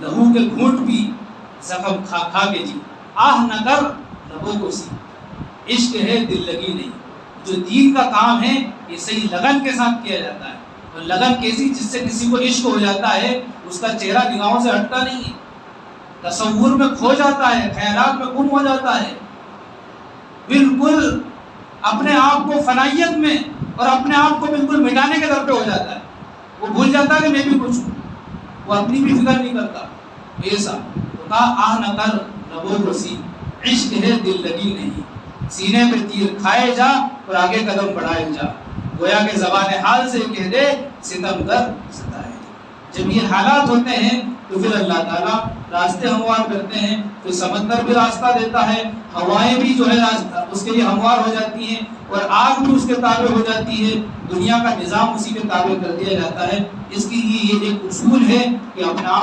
لہو کے گھونٹ بھی زخم کھا کھا کے جی، آہ نہ کر لبوں کو سی، عشق ہے دل لگی نہیں۔ جو دین کا کام ہے یہ صحیح لگن کے ساتھ کیا جاتا ہے، اور لگن کیسی جس سے کسی کو عشق ہو جاتا ہے اس کا چہرہ نگاہوں سے ہٹتا نہیں ہے، تصور میں کھو جاتا ہے، خیالات میں گم ہو جاتا ہے، بالکل اپنے آپ کو فنائیت میں اور اپنے آپ کو بالکل مٹانے کے در پہ ہو جاتا ہے۔ وہ بھول جاتا ہے کہ میں بھی کچھ ہوں، وہ اپنی بھی فکر نہیں کرتا ایسا۔ تو کہا آہ نہ کر لبوں کو سی، عشق ہے دل لگی نہیں، سینے پہ تیر کھائے جا اور آگے قدم بڑھائے جا، گویا کہ زبان حال سے کہہ دے ستم کر ستائے جا۔ جب یہ حالات ہوتے ہیں تو پھر اللہ تعالیٰ راستے ہموار کرتے ہیں، تو سمندر بھی راستہ دیتا ہے، ہوائیں بھی جو ہے اس کے لیے ہموار ہو جاتی ہیں، اور آگ بھی اس کے تابع ہو جاتی ہے، دنیا کا نظام اسی کے تابع کر دیا جاتا ہے۔ اس کے لیے یہ ایک اصول ہے کہ اپنے آپ